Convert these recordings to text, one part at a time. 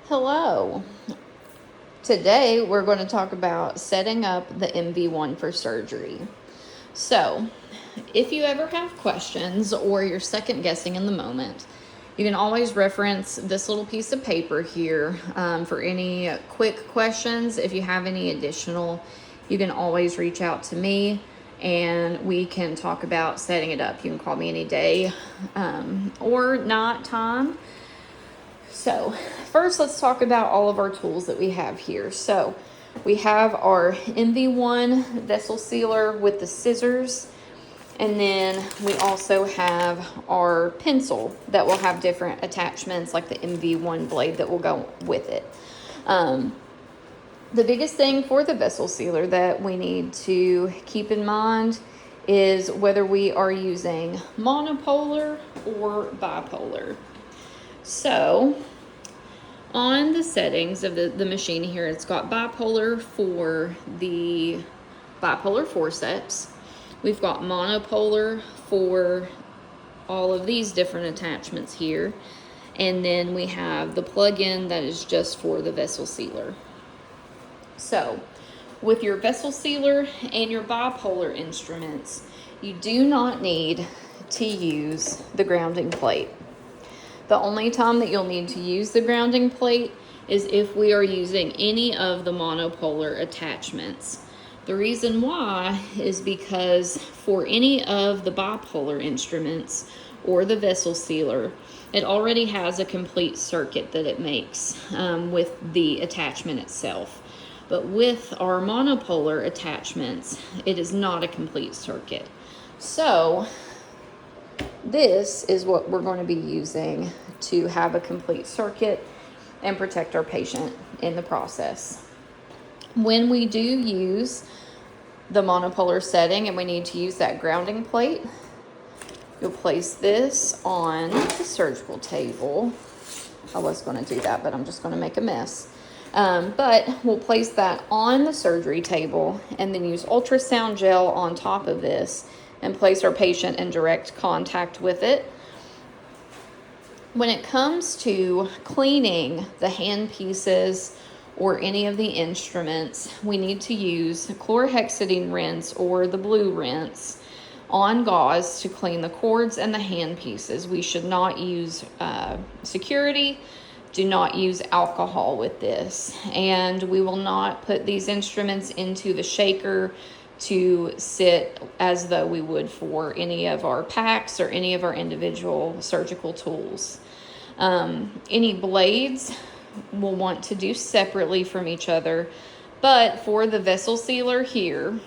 Hello. Today we're going to talk about setting up the MV1 for surgery. So, if you ever have questions or you're second guessing in the moment, you can always reference this little piece of paper here for any quick questions. If you have any additional, you can always reach out to me and we can talk about setting it up. You can call me any day or not time. So first, let's talk about all of our tools that we have here. So we have our MV1 vessel sealer with the scissors, and then we also have our pencil that will have different attachments like the MV1 blade that will go with it. The biggest thing for the vessel sealer that we need to keep in mind is whether we are using monopolar or bipolar. So, on the settings of the machine here, it's got bipolar for the bipolar forceps. We've got monopolar for all of these different attachments here. And then we have the plug-in that is just for the vessel sealer. So, with your vessel sealer and your bipolar instruments, you do not need to use the grounding plate. The only time that you'll need to use the grounding plate is if we are using any of the monopolar attachments. The reason why is because for any of the bipolar instruments or the vessel sealer, it already has a complete circuit that it makes with the attachment itself. But with our monopolar attachments, it is not a complete circuit. So this is what we're going to be using to have a complete circuit and protect our patient in the process. When we do use the monopolar setting and we need to use that grounding plate, you'll place this on the surgical table. I was going to do that, but I'm just going to make a mess. But we'll place that on the surgery table and then use ultrasound gel on top of this and place our patient in direct contact with it. When it comes to cleaning the hand pieces or any of the instruments, we need to use chlorhexidine rinse or the blue rinse on gauze to clean the cords and the hand pieces. We should not use security. Do not use alcohol with this. And we will not put these instruments into the shaker to sit as though we would for any of our packs or any of our individual surgical tools. Any blades we'll want to do separately from each other, but for the vessel sealer here,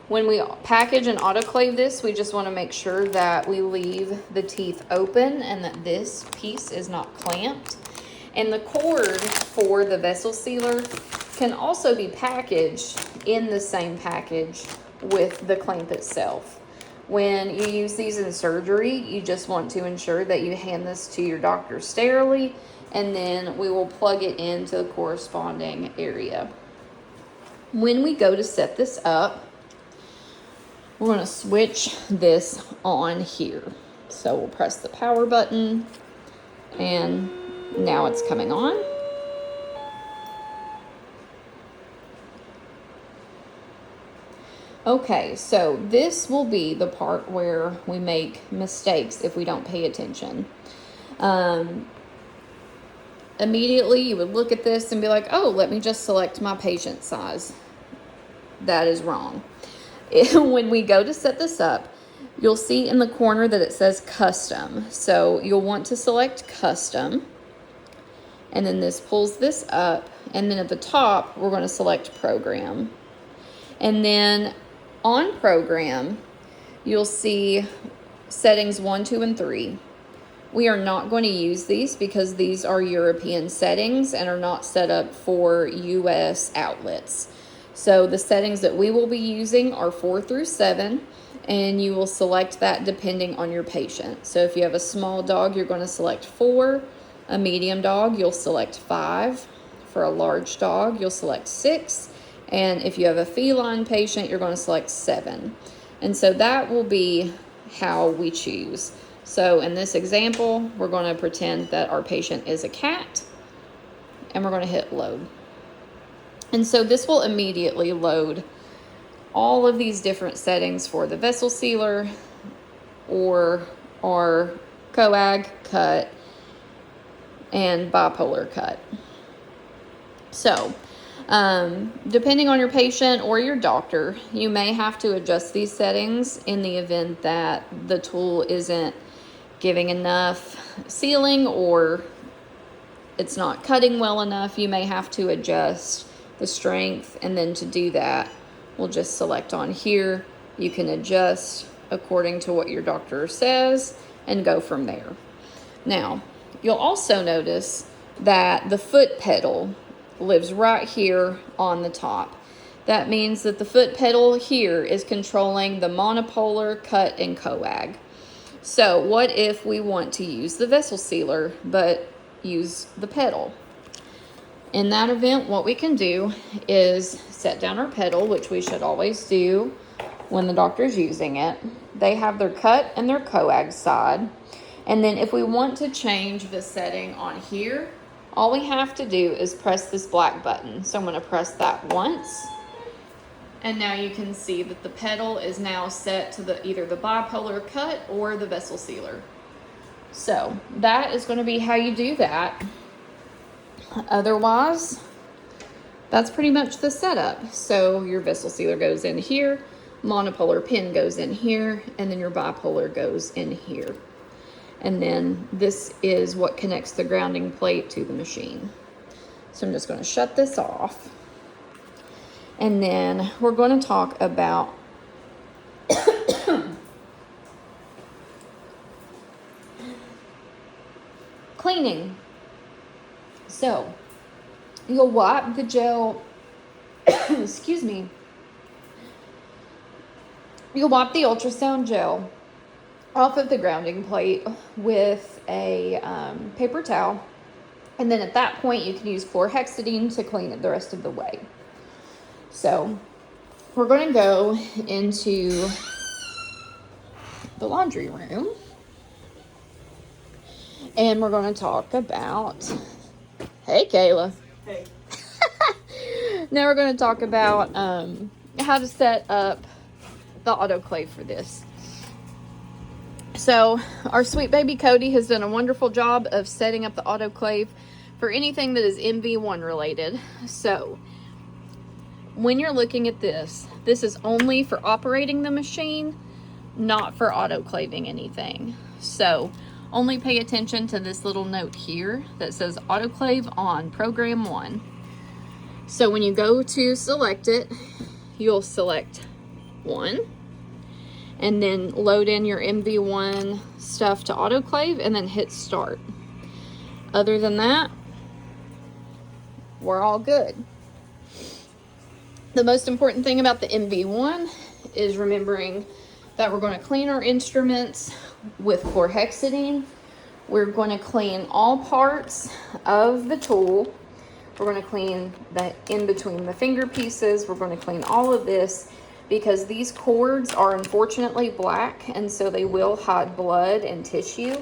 when we package and autoclave this, we just want to make sure that we leave the teeth open and that this piece is not clamped. And the cord for the vessel sealer can also be packaged in the same package with the clamp itself. When you use these in surgery, you just want to ensure that you hand this to your doctor sterilely, and then we will plug it into the corresponding area. When we go to set this up, we're going to switch this on here. So we'll press the power button, and now it's coming on. Okay, so this will be the part where we make mistakes if we don't pay attention. Immediately you would look at this and be like, oh, let me just select my patient size. That is wrong. When we go to set this up, you'll see in the corner that it says custom. So you'll want to select custom. And then this pulls this up. And then at the top, we're going to select program. And then on program, you'll see settings 1, 2, and 3. We are not going to use these because these are European settings and are not set up for US outlets. So the settings that we will be using are 4 through 7, and you will select that depending on your patient. So if you have a small dog, you're going to select 4. A medium dog, you'll select 5. For a large dog, you'll select 6. And if you have a feline patient, you're going to select 7. And so that will be how we choose. So in this example, we're going to pretend that our patient is a cat. and we're going to hit load. And so this will immediately load all of these different settings for the vessel sealer or our coag cut and bipolar cut. So depending on your patient or your doctor, you may have to adjust these settings in the event that the tool isn't giving enough sealing or it's not cutting well enough. You may have to adjust the strength, and then to do that, we'll just select on here. You can adjust according to what your doctor says and go from there. Now, you'll also notice that the foot pedal lives right here on the top. That means that the foot pedal here is controlling the monopolar, cut, and coag. So what if we want to use the vessel sealer but use the pedal? In that event, what we can do is set down our pedal, which we should always do when the doctor's using it. They have their cut and their coag side. And then if we want to change the setting on here, all we have to do is press this black button. So I'm going to press that once. And now you can see that the pedal is now set to either the bipolar cut or the vessel sealer. So that is going to be how you do that. Otherwise, that's pretty much the setup. So your vessel sealer goes in here, monopolar pin goes in here, and then your bipolar goes in here. And then this is what connects the grounding plate to the machine. So I'm just going to shut this off. And then we're going to talk about cleaning. So you'll wipe the gel, excuse me, you'll wipe the ultrasound gel off of the grounding plate with a paper towel. And then at that point, you can use chlorhexidine to clean it the rest of the way. So we're going to go into the laundry room. And we're going to talk about, hey, Kayla. Hey. Now we're going to talk about how to set up the autoclave for this. So our sweet baby Cody has done a wonderful job of setting up the autoclave for anything that is MV1 related. So when you're looking at this, this is only for operating the machine, not for autoclaving anything. So only pay attention to this little note here that says autoclave on program 1. So when you go to select it, you'll select 1 and then load in your MV1 stuff to autoclave and then hit start. Other than that, we're all good. The most important thing about the MV1 is remembering that we're going to clean our instruments with chlorhexidine. We're going to clean all parts of the tool. We're going to clean the in between the finger pieces. We're going to clean all of this because these cords are unfortunately black, and so they will hide blood and tissue.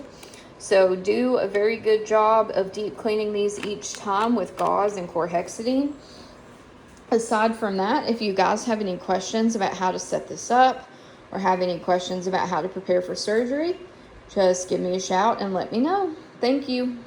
So do a very good job of deep cleaning these each time with gauze and chlorhexidine. Aside from that, if you guys have any questions about how to set this up or have any questions about how to prepare for surgery, just give me a shout and let me know. Thank you.